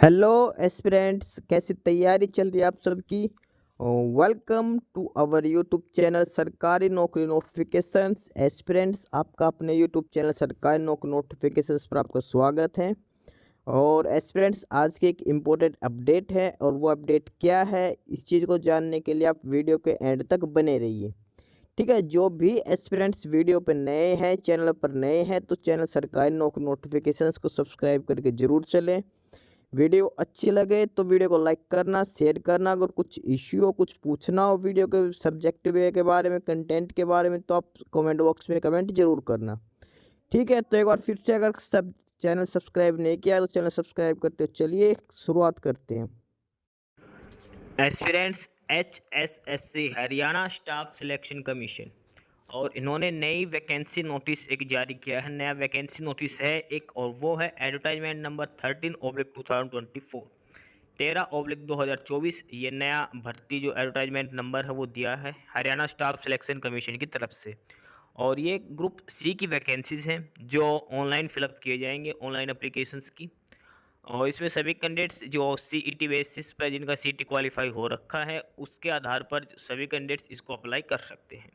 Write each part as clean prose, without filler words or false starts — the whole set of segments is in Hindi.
हेलो एस्पिरेंट्स, कैसी तैयारी चल रही है आप सबकी। Welcome to our YouTube channel Sarkari Naukri notifications. Aspirants, आपका अपने YouTube channel Sarkari Naukri notifications पर आपका स्वागत है। और एस्पिरेंट्स, आज की एक इम्पोर्टेंट अपडेट है, और वो अपडेट क्या है, इस चीज़ को जानने के लिए आप वीडियो के एंड तक बने रहिए। ठीक है, जो भी एस्पिरेंट्स वीडियो पर नए हैं, चैनल पर नए हैं, तो चैनल सरकारी नौकरी नोटिफिकेशंस को सब्सक्राइब करके ज़रूर चलें। वीडियो अच्छी लगे तो वीडियो को लाइक करना, शेयर करना। अगर कुछ इश्यू हो, कुछ पूछना हो वीडियो के सब्जेक्ट वे के बारे में, कंटेंट के बारे में, तो आप कमेंट बॉक्स में कमेंट जरूर करना। ठीक है, तो एक बार फिर से, अगर सब चैनल सब्सक्राइब नहीं किया तो चैनल सब्सक्राइब करते हो। चलिए शुरुआत करते हैं। Aspirants HSSC Haryana staff selection commission, और इन्होंने नई वैकेंसी नोटिस एक जारी किया है। नया वैकेंसी नोटिस है एक, और वो है एडवर्टाइजमेंट नंबर 13/2024, 13/2024। ये नया भर्ती जो एडवर्टाइजमेंट नंबर है वो दिया है हरियाणा स्टाफ सिलेक्शन कमीशन की तरफ से। और ये ग्रुप सी की वैकेंसीज हैं जो ऑनलाइन फिलअप किए जाएंगे, ऑनलाइन एप्लीकेशंस की। और इसमें सभी कैंडिडेट्स जो सीईटी बेसिस पर, जिनका सीईटी क्वालिफाई हो रखा है, उसके आधार पर सभी कैंडिडेट्स इसको अप्लाई कर सकते हैं।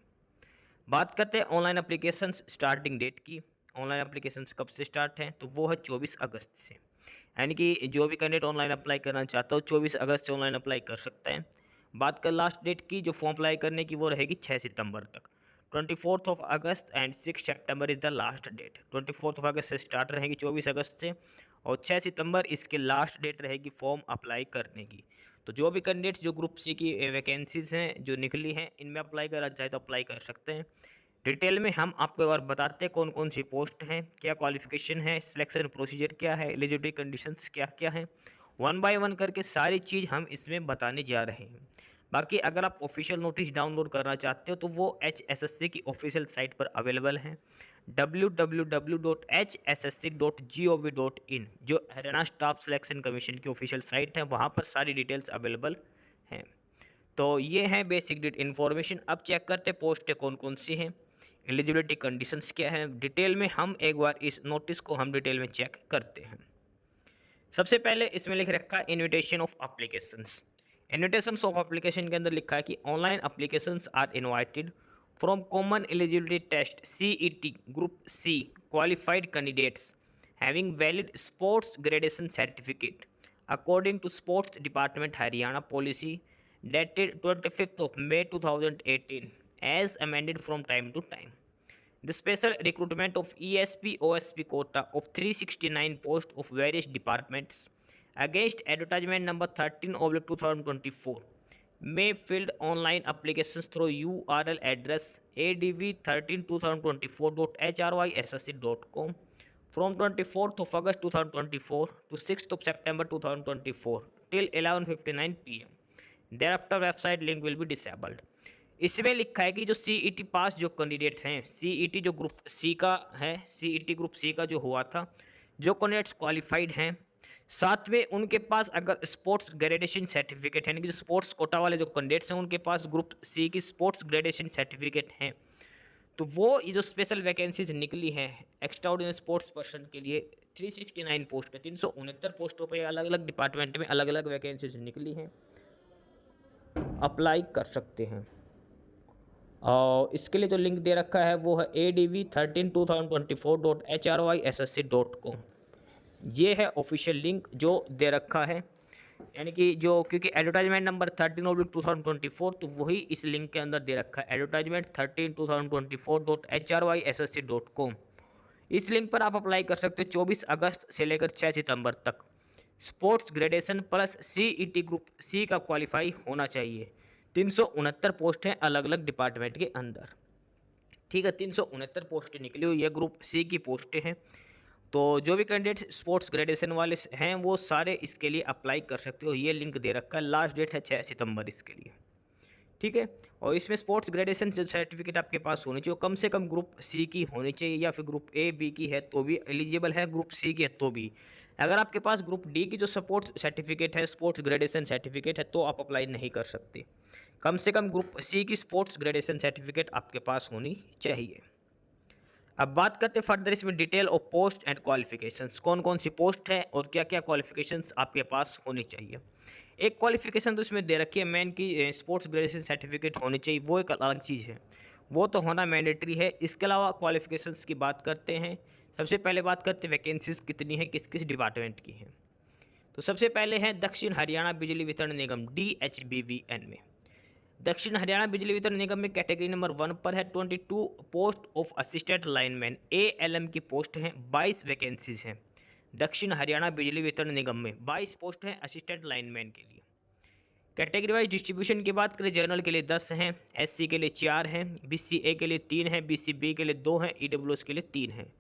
बात करते हैं ऑनलाइन एप्लीकेशन स्टार्टिंग डेट की। ऑनलाइन एप्लीकेशन कब से स्टार्ट हैं, तो वो है 24 अगस्त से। यानी कि जो भी कैंडिडेट ऑनलाइन अप्लाई करना चाहता हो 24 अगस्त से ऑनलाइन अप्लाई कर सकता है। बात कर लास्ट डेट की, जो फॉर्म अप्लाई करने की, वो रहेगी 6 सितंबर तक। 24 अगस्त एंड 6 सितंबर इज़ द लास्ट डेट। 24 अगस्त से स्टार्ट रहेगी 24 अगस्त से, और 6 सितंबर इसके लास्ट डेट रहेगी फॉर्म अप्लाई करने की। तो जो भी कैंडिडेट्स जो ग्रुप सी की वैकेंसीज हैं जो निकली हैं, इनमें अप्लाई करना चाहे तो अप्लाई कर सकते हैं। डिटेल में हम आपको एक बार बताते हैं कौन कौन सी पोस्ट हैं, क्या क्वालिफिकेशन है, सिलेक्शन प्रोसीजर क्या है, एलिजिबिलिटी कंडीशंस क्या क्या हैं। वन बाय वन करके सारी चीज़ हम इसमें बताने जा रहे हैं। बाकी अगर आप ऑफिशियल नोटिस डाउनलोड करना चाहते हो तो वो HSSC की ऑफिशियल साइट पर अवेलेबल हैं, www.hssc.gov.in, जो हरियाणा स्टाफ सिलेक्शन कमीशन की ऑफिशियल साइट है, वहाँ पर सारी डिटेल्स अवेलेबल हैं। तो ये है बेसिक इन्फॉर्मेशन। अब चेक करते पोस्टें कौन कौन सी हैं, एलिजिबिलिटी कंडीशंस क्या है। डिटेल में हम एक बार इस नोटिस को हम डिटेल में चेक करते हैं। सबसे पहले इसमें लिख रखा है invitation of applications. Invitations of application के अंदर लिखा है कि online applications are invited from common eligibility test CET group C qualified candidates having valid sports graduation certificate according to sports department Haryana policy dated 25th of May 2018 as amended from time to time. The special recruitment of ESP/OSP quota of 369 posts of various departments against advertisement number 13/2024 may filled online applications through URL address adv132024.hryssc.com from 24th of August 2024 to 6th of September 2024 till 11:59 PM. Thereafter website link will be disabled. इसमें लिखा है कि जो CET पास जो कैंडिडेट हैं, CET जो ग्रुप सी का है, CET ग्रुप सी का जो हुआ था, जो कैंडिडेट्स क्वालिफाइड हैं, साथ में उनके पास अगर स्पोर्ट्स ग्रेजुएशन सर्टिफिकेट है, यानी कि जो स्पोर्ट्स कोटा वाले जो कैंडिडेट्स हैं उनके पास ग्रुप सी की स्पोर्ट्स ग्रेजुएशन सर्टिफिकेट हैं, तो वो ये जो स्पेशल वैकेंसीज निकली हैं एक्स्ट्रा ऑर्डिनरी स्पोर्ट्स पर्सन के लिए, 369 पोस्ट है, 369 पोस्टों पर अलग अलग डिपार्टमेंट में अलग अलग वैकेंसीज निकली हैं, अप्लाई कर सकते हैं। और इसके लिए जो लिंक दे रखा है वो है adv132024.hryssc.com। ये है ऑफिशियल लिंक जो दे रखा है, यानी कि जो, क्योंकि एडवर्टाइजमेंट नंबर 13/2024, तो वही इस लिंक के अंदर दे रखा है, एडवर्टाइजमेंट 13/2024.hryssc.com। इस लिंक पर आप अप्लाई कर सकते हो 24 अगस्त से लेकर 6 सितंबर तक। Sports graduation plus CET group C का क्वालिफाई होना चाहिए। 369 पोस्ट हैं अलग अलग डिपार्टमेंट के अंदर। ठीक है, 369 पोस्टें निकली हुई है, ग्रुप सी की पोस्टें हैं। तो जो भी कैंडिडेट स्पोर्ट्स ग्रेजुएशन वाले हैं वो सारे इसके लिए अप्लाई कर सकते हो। ये लिंक दे रखा है, लास्ट डेट है 6 सितंबर इसके लिए। ठीक है, और इसमें स्पोर्ट्स ग्रेजुएशन जो सर्टिफिकेट आपके पास होनी चाहिए, कम से कम ग्रुप सी की होनी चाहिए, या फिर ग्रुप ए बी की है तो भी एलिजिबल है, ग्रुप सी की है तो भी। अगर आपके पास ग्रुप डी की जो स्पोर्ट्स सर्टिफिकेट है, स्पोर्ट्स ग्रेजुएशन सर्टिफिकेट है, तो आप अप्लाई नहीं कर सकते। कम से कम ग्रुप सी की स्पोर्ट्स ग्रेजुएशन सर्टिफिकेट आपके पास होनी चाहिए। अब बात करते हैं फर्दर इसमें detail of post and qualifications, कौन कौन सी पोस्ट है और क्या क्या क्वालिफिकेशंस आपके पास होनी चाहिए। एक क्वालिफिकेशन तो इसमें दे रखी है मेन की स्पोर्ट्स ग्रेजुएशन सर्टिफिकेट होनी चाहिए, वो एक अलग चीज़ है, वो तो होना मैंडेटरी है। इसके अलावा क्वालिफिकेशंस की बात करते हैं। सबसे पहले बात करते हैं वैकेंसीज कितनी है, किस किस डिपार्टमेंट की है। तो सबसे पहले है दक्षिण हरियाणा बिजली वितरण निगम DHBVN में। दक्षिण हरियाणा बिजली वितरण निगम में कैटेगरी नंबर 1 पर है 22 post of assistant lineman ALM की पोस्ट हैं, 22 वैकेंसीज हैं। दक्षिण हरियाणा बिजली वितरण निगम में 22 पोस्ट हैं असिस्टेंट लाइनमैन के लिए। कैटेगरी वाइज डिस्ट्रीब्यूशन की बात करें, जनरल के लिए 10 हैं, SC के लिए 4 हैं, BCA के लिए 3 हैं, BCB के लिए 2 हैं, EWS के लिए 3 हैं।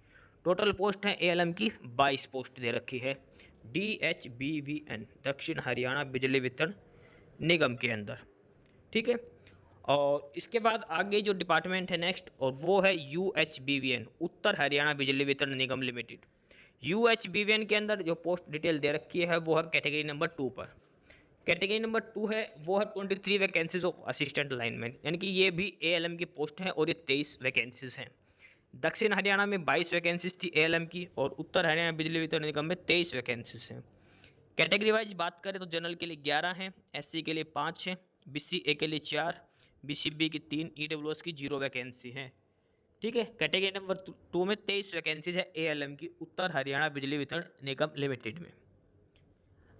टोटल पोस्ट हैं ALM की 22 पोस्ट दे रखी है DHBVN दक्षिण हरियाणा बिजली वितरण निगम के अंदर। ठीक है, और इसके बाद आगे जो डिपार्टमेंट है नेक्स्ट, और वो है UHBVN उत्तर हरियाणा बिजली वितरण निगम लिमिटेड। UHBVN के अंदर जो पोस्ट डिटेल दे रखी है वो है कैटेगरी नंबर 2 पर। कैटेगरी नंबर 2 है वो है 23 वैकेंसीज ऑफ असिस्टेंट लाइनमैन, यानी कि ये भी ALM की पोस्ट है और ये 23 वैकेंसीज हैं। दक्षिण हरियाणा में 22 वैकेंसीज थी ALM की और उत्तर हरियाणा बिजली वितरण निगम में 23 वैकेंसीज हैं। कैटेगरी वाइज बात करें तो जनरल के लिए 11 हैं, SC के लिए 5 हैं, BCA के लिए 4, BCB की 3, EWS की 0 वैकेंसी है। ठीक है, कैटेगरी नंबर 2 में 23 वैकेंसीज है ALM की उत्तर हरियाणा बिजली वितरण निगम लिमिटेड में।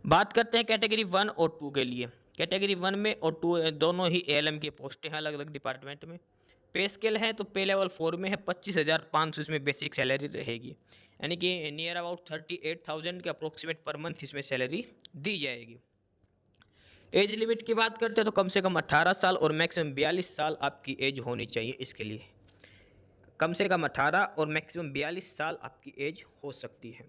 बात करते हैं कैटेगरी 1 और 2 के लिए। कैटेगरी 1 में और 2 दोनों ही ALM की पोस्टें हैं अलग अलग डिपार्टमेंट में। पे स्केल है तो पे लेवल 4 में है 25,500 इसमें बेसिक सैलरी रहेगी, यानी कि नियर अबाउट 38,000 के अप्रोक्सीमेट पर मंथ इसमें सैलरी दी जाएगी। एज लिमिट की बात करते हैं तो कम से कम 18 साल और मैक्सिमम 42 साल आपकी एज होनी चाहिए। इसके लिए कम से कम 18 और मैक्सिमम 42 साल आपकी एज हो सकती है।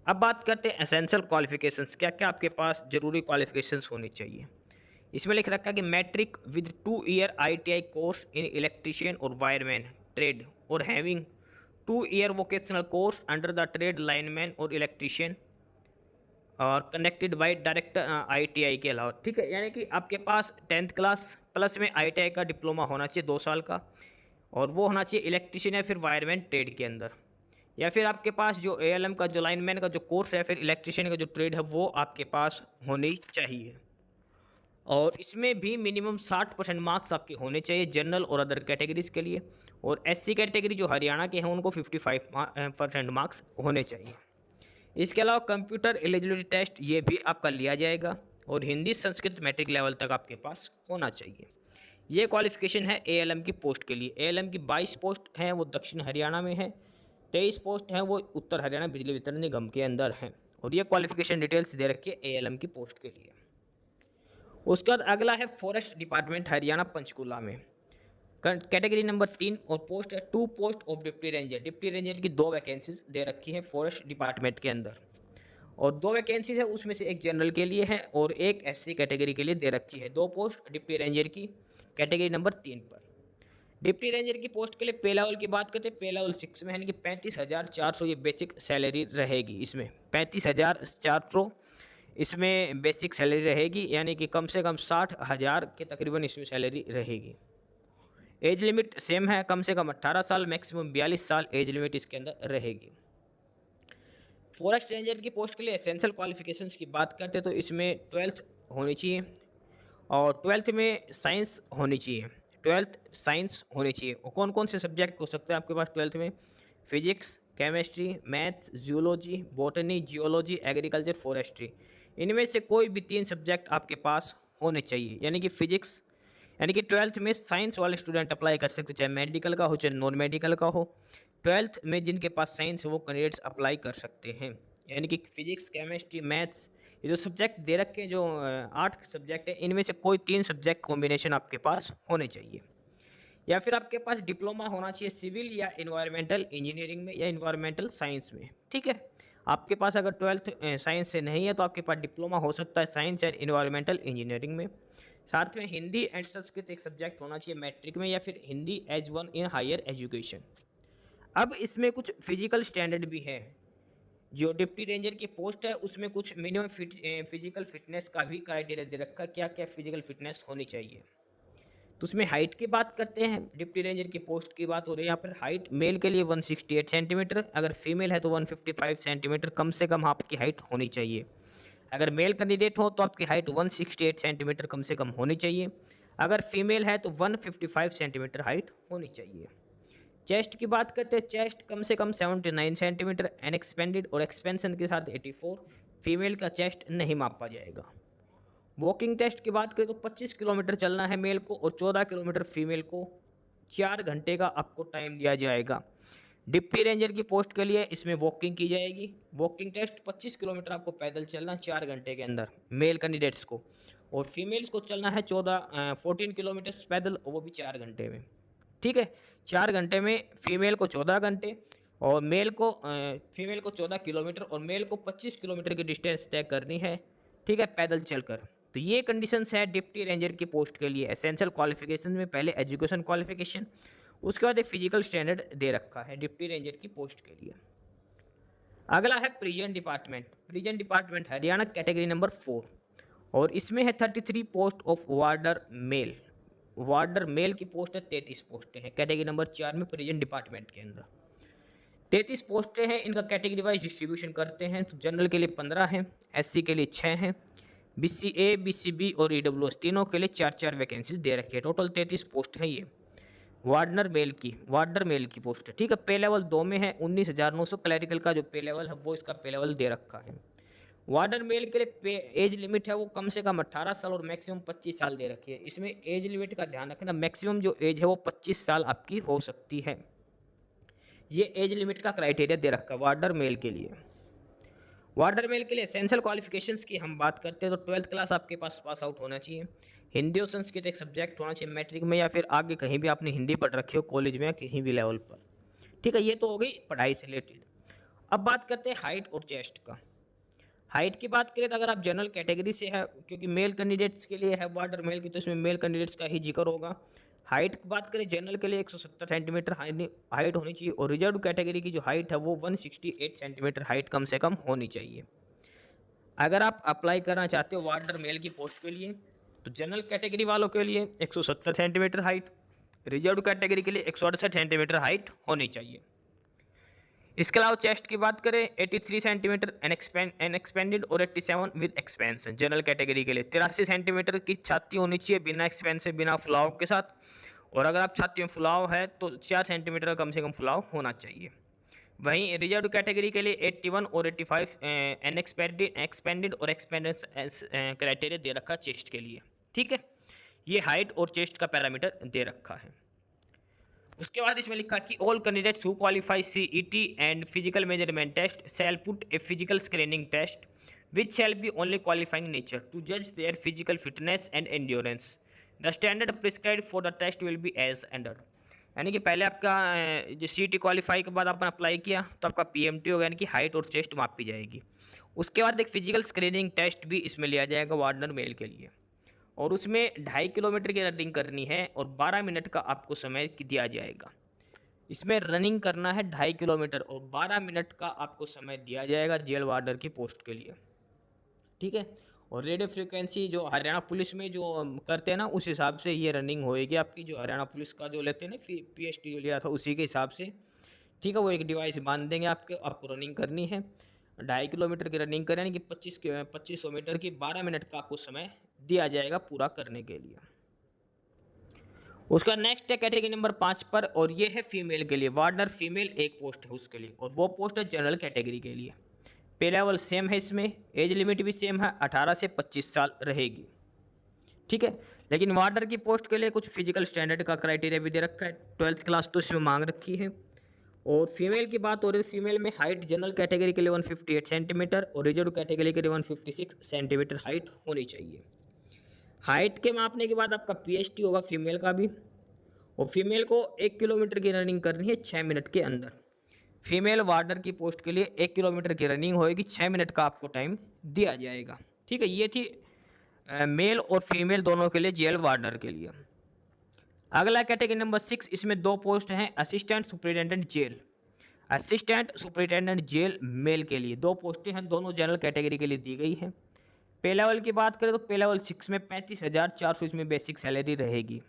अब बात करते हैं एसेंशियल क्वालिफिकेशंस, क्या क्या आपके पास ज़रूरी क्वालिफिकेशंस होनी चाहिए। इसमें लिख रखा है कि matric with 2 year ITI course in electrician और वायरमैन ट्रेड और having 2 year vocational course under the trade lineman और इलेक्ट्रीशियन और कनेक्टेड बाय डायरेक्टर ITI के अलावा। ठीक है, यानी कि आपके पास 10th क्लास प्लस में ITI का डिप्लोमा होना चाहिए 2 साल का, और वो होना चाहिए इलेक्ट्रीशियन या फिर वायरमैन ट्रेड के अंदर, या फिर आपके पास जो ALM का जो लाइनमैन का जो कोर्स है फिर इलेक्ट्रीशियन का जो ट्रेड है वो आपके पास होनी चाहिए। और इसमें भी मिनिमम 60% मार्क्स आपके होने चाहिए जनरल और अदर कैटेगरीज के लिए, और SC कैटेगरी जो हरियाणा के हैं उनको 55% मार्क्स होने चाहिए। इसके अलावा कंप्यूटर एलिजिबिलिटी टेस्ट ये भी आपका लिया जाएगा, और हिंदी संस्कृत मैट्रिक लेवल तक आपके पास होना चाहिए। ये क्वालिफिकेशन है ALM की पोस्ट के लिए। ALM की 22 पोस्ट हैं वो दक्षिण हरियाणा में है, 23 पोस्ट हैं वो उत्तर हरियाणा बिजली वितरण निगम के अंदर हैं, और ये क्वालिफिकेशन डिटेल्स दे रखी है ALM की पोस्ट के लिए। उसके बाद अगला है फॉरेस्ट डिपार्टमेंट हरियाणा पंचकुला में। कैटेगरी नंबर 3 और पोस्ट है 2 post of deputy ranger. Deputy ranger की 2 वैकेंसीज दे रखी है फॉरेस्ट डिपार्टमेंट के अंदर, और 2 वैकेंसीज है उसमें से एक जनरल के लिए है और एक SC कैटेगरी के लिए दे रखी है। 2 पोस्ट डिप्टी रेंजर की कैटेगरी नंबर 3 पर। डिप्टी रेंजर की पोस्ट के लिए पे लेवल की बात करते हैं, पे लेवल 6 में यानी कि 35,400 ये बेसिक सैलरी रहेगी। इसमें 35,400 इसमें बेसिक सैलरी रहेगी, यानी कि कम से कम 60,000 के तकरीबन इसमें सैलरी रहेगी। एज लिमिट सेम है, कम से कम 18 साल मैक्सिमम 42 साल एज लिमिट इसके अंदर रहेगी। फॉरेस्ट रेंजर की पोस्ट के लिए एसेंशियल क्वालिफिकेशंस की बात करते हैं तो इसमें 12th होनी चाहिए, और 12th में साइंस होनी चाहिए। 12th साइंस होनी चाहिए, और कौन कौन से सब्जेक्ट हो सकते हैं आपके पास 12th में? Physics, chemistry, maths, geology, botany, geology, agriculture, forestry. इनमें से कोई भी 3 सब्जेक्ट आपके पास होने चाहिए, यानी कि फिजिक्स, यानी कि 12th में साइंस वाले स्टूडेंट अप्लाई कर सकते, चाहे मेडिकल का हो चाहे नॉन मेडिकल का हो। 12th में जिनके पास साइंस है वो कैंडिडेट्स अप्लाई कर सकते हैं, यानी कि फिजिक्स, केमिस्ट्री, मैथ्स, ये जो सब्जेक्ट दे रखे हैं जो 8 सब्जेक्ट है, इनमें से कोई 3 सब्जेक्ट कॉम्बिनेशन आपके पास होने चाहिए। या फिर आपके पास डिप्लोमा होना चाहिए सिविल या इन्वायरमेंटल इंजीनियरिंग में या इन्वायरमेंटल साइंस में। ठीक है, आपके पास अगर 12th साइंस से नहीं है तो आपके पास डिप्लोमा हो सकता है साइंस एंड इन्वायरमेंटल इंजीनियरिंग में। साथ में हिंदी एंड संस्कृत एक सब्जेक्ट होना चाहिए मैट्रिक में, या फिर Hindi as 1 in higher education. अब इसमें कुछ फिजिकल स्टैंडर्ड भी है। जो डिप्टी रेंजर की पोस्ट है उसमें कुछ मिनिमम फिजिकल फिटनेस का भी क्राइटेरिया दे रखा है, क्या क्या फिजिकल फिटनेस होनी चाहिए। तो उसमें हाइट की बात करते हैं, डिप्टी रेंजर की पोस्ट की बात हो रही है यहाँ पर। हाइट मेल के लिए 168 सेंटीमीटर, अगर फीमेल है तो 155 सेंटीमीटर कम से कम आपकी हाइट होनी चाहिए। अगर मेल कैंडिडेट हो तो आपकी हाइट 168 सेंटीमीटर कम से कम होनी चाहिए, अगर फीमेल है तो 155 सेंटीमीटर हाइट होनी चाहिए। चेस्ट की बात करते हैं, चेस्ट कम से कम 79 सेंटीमीटर अनएक्सपेंडेड और एक्सपेंशन के साथ 84, फीमेल का चेस्ट नहीं मापा जाएगा। वॉकिंग टेस्ट की बात करें तो 25 किलोमीटर चलना है मेल को और 14 किलोमीटर फीमेल को, 4 घंटे का आपको टाइम दिया जाएगा। डिप्टी रेंजर की पोस्ट के लिए इसमें वॉकिंग की जाएगी। वॉकिंग टेस्ट 25 किलोमीटर आपको पैदल चलना 4 घंटे के अंदर मेल कैंडिडेट्स को, और फीमेल्स को चलना है 14 किलोमीटर पैदल, और वो भी 4 घंटे में। ठीक है, 4 घंटे में फीमेल को 14 घंटे और फीमेल को 14 किलोमीटर और मेल को 25 किलोमीटर की डिस्टेंस तय करनी है, ठीक है, पैदल चलकर। तो ये कंडीशंस है डिप्टी रेंजर की पोस्ट के लिए। एसेंशियल क्वालिफिकेशन में पहले एजुकेशन क्वालिफिकेशन, उसके बाद एक फिजिकल स्टैंडर्ड दे रखा है डिप्टी रेंजर की पोस्ट के लिए। अगला है prison department. Prison department Haryana category number 4, और इसमें है 33 post of warder male. Warder male की पोस्ट है 33 पोस्टें हैं कैटेगरी नंबर 4 में प्रिजन डिपार्टमेंट के अंदर। 33 पोस्टें हैं, इनका कैटेगरी वाइज डिस्ट्रीब्यूशन करते हैं। तो जनरल के लिए 15 हैं, एससी के लिए 6 हैं, BCA, BCB और EWS तीनों के लिए 4-4 वैकेंसीज दे रखी है। टोटल 33 पोस्ट है ये वार्डर मेल की पोस्ट है। ठीक है, पे लेवल 2 में है 19,900, क्लैरिकल का जो पे लेवल है वो इसका पे लेवल दे रखा है। वार्डर मेल के लिए पे एज लिमिट है वो कम से कम 18 साल और मैक्सिमम 25 साल दे रखी है। इसमें एज लिमिट का ध्यान रखना, मैक्सिमम जो एज है वो 25 साल आपकी हो सकती है। ये एज लिमिट का क्राइटेरिया दे रखा है वार्डर मेल के लिए। वार्डर मेल के लिए एसेंशियल क्वालिफिकेशंस की हम बात करते हैं तो 12th क्लास आपके पास आउट होना चाहिए। हिंदी और संस्कृत एक सब्जेक्ट होना चाहिए मैट्रिक में, या फिर आगे कहीं भी आपने हिंदी पढ़ रखी हो कॉलेज में या कहीं भी लेवल पर। ठीक है, ये तो हो गई पढ़ाई से रिलेटेड। अब बात करते हैं हाइट और चेस्ट का। हाइट की बात करें तो अगर आप जनरल कैटेगरी से है, क्योंकि मेल कैंडिडेट्स के लिए है वार्डर मेल की, तो इसमें मेल कैंडिडेट्स का ही जिक्र होगा। हाइट की बात करें जनरल के लिए 170 सेंटीमीटर हाइट होनी चाहिए, और रिजर्व कैटेगरी की जो हाइट है वो 168 सेंटीमीटर हाइट कम से कम होनी चाहिए। अगर आप अप्लाई करना चाहते हो वार्डर मेल की पोस्ट के लिए तो जनरल कैटेगरी वालों के लिए 170 सेंटीमीटर हाइट, रिजर्व कैटेगरी के लिए 168 सेंटीमीटर हाइट होनी चाहिए। इसके अलावा चेस्ट की बात करें 83 सेंटीमीटर अनएक्सपेंडेड और 87 विद एक्सपेंशन। जनरल कैटेगरी के लिए 83 सेंटीमीटर की छाती होनी चाहिए बिना एक्सपेंशन, बिना फुलाव के साथ, और अगर आप छाती में फुलाव है तो 4 सेंटीमीटर का कम से कम फुलाव होना चाहिए। वहीं रिजर्व कैटेगरी के लिए 81 और 85 एक्सपेंडेड और एक्सपेंडेंस क्राइटेरिया दे रखा चेस्ट के लिए। ठीक है, ये हाइट और चेस्ट का पैरामीटर दे रखा है। उसके बाद इसमें लिखा कि all candidates who qualify CET and physical measurement test shall put a physical screening test which shall be only qualifying nature to जज their physical fitness and endurance. The standard prescribed for the test will be as under. यानी कि पहले आपका जो CET क्वालिफाई के बाद आपने अप्लाई किया तो आपका PMT होगा, यानी कि हाइट और चेस्ट मापी जाएगी। उसके बाद एक फिजिकल स्क्रीनिंग टेस्ट भी इसमें लिया जाएगा वार्डर मेल के लिए, और उसमें 2.5 किलोमीटर की रनिंग करनी है और 12 मिनट का आपको समय दिया जाएगा। इसमें रनिंग करना है 2.5 किलोमीटर और 12 मिनट का आपको समय दिया जाएगा जेल वार्डर की पोस्ट के लिए। ठीक है, और रेडियो फ्रिक्वेंसी जो हरियाणा पुलिस में जो करते हैं ना, उस हिसाब से ये रनिंग होएगी आपकी, जो हरियाणा पुलिस का जो लेते हैं ना PST जो लिया था उसी के हिसाब से। ठीक है, वो एक डिवाइस बांध देंगे आपको रनिंग करनी है 2.5 किलोमीटर की रनिंग करें कि 2500 मीटर की 12 मिनट का आपको समय दिया जाएगा पूरा करने के लिए। उसका नेक्स्ट है कैटेगरी नंबर 5 पर, और ये है फीमेल के लिए। वार्डर फीमेल एक पोस्ट है उसके लिए, और वो पोस्ट है जनरल कैटेगरी के लिए। पे लेवल सेम है, इसमें एज लिमिट भी सेम है, 18 से 25 साल रहेगी। ठीक है, लेकिन वार्डर की पोस्ट के लिए कुछ फिजिकल स्टैंडर्ड का क्राइटेरिया भी दे रखा है। 12th क्लास तो इसमें मांग रखी है। और फीमेल की बात हो रही है, फीमेल में हाइट जनरल कैटेगरी के लिए 158 सेंटीमीटर और रिजर्व कैटेगरी के लिए 156 सेंटीमीटर हाइट होनी चाहिए। हाइट के मापने के बाद आपका PST होगा फीमेल का भी, और फीमेल को 1 किलोमीटर की रनिंग करनी है 6 मिनट के अंदर। फीमेल वार्डर की पोस्ट के लिए 1 किलोमीटर की रनिंग होएगी, 6 मिनट का आपको टाइम दिया जाएगा। ठीक है, ये थी मेल और फीमेल दोनों के लिए जेल वार्डर के लिए। अगला कैटेगरी नंबर 6, इसमें 2 पोस्ट हैं assistant superintendent jail. Assistant superintendent jail male के लिए 2 पोस्टें हैं, दोनों जनरल कैटेगरी के लिए दी गई हैं। पे लेवल की बात करें तो पे लेवल 6 में 35,400 इसमें बेसिक सैलरी रहेगी।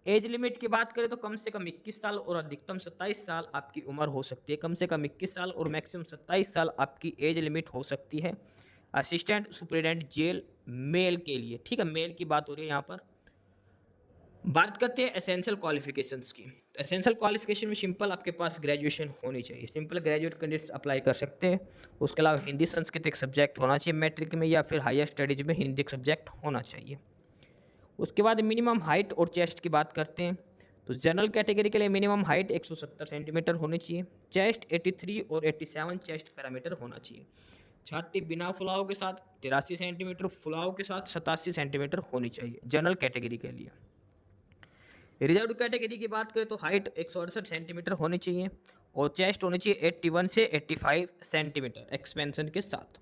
एज लिमिट की बात करें तो कम से कम 21 साल और अधिकतम 27 साल आपकी उम्र हो सकती है। कम से कम 21 साल और मैक्सिमम 27 साल आपकी एज लिमिट हो सकती है असिस्टेंट सुपरिटेंडेंट जेल मेल के लिए। ठीक है, मेल की बात हो रही है यहाँ पर। बात करते हैं एसेंशियल क्वालिफिकेशंस की। एसेंशियल क्वालिफिकेशन में सिंपल आपके पास ग्रेजुएशन होनी चाहिए। सिंपल ग्रेजुएट कैंडिडेट्स अप्लाई कर सकते हैं। उसके अलावा हिंदी संस्कृत एक सब्जेक्ट होना चाहिए मैट्रिक में, या फिर हायर स्टडीज में हिंदी सब्जेक्ट होना चाहिए। उसके बाद मिनिमम हाइट और चेस्ट की बात करते हैं तो जनरल कैटेगरी के लिए मिनिमम हाइट 170 सेंटीमीटर होनी चाहिए, चेस्ट 83 और 87 चेस्ट पैरामीटर होना चाहिए। छाती बिना फुलाव के साथ 83 सेंटीमीटर, फुलाव के साथ 87 सेंटीमीटर होनी चाहिए जनरल कैटेगरी के लिए। रिजर्व कैटेगरी की बात करें तो हाइट 168 सेंटीमीटर होनी चाहिए और चेस्ट होनी चाहिए 81 से 85 सेंटीमीटर एक्सपेंशन के साथ।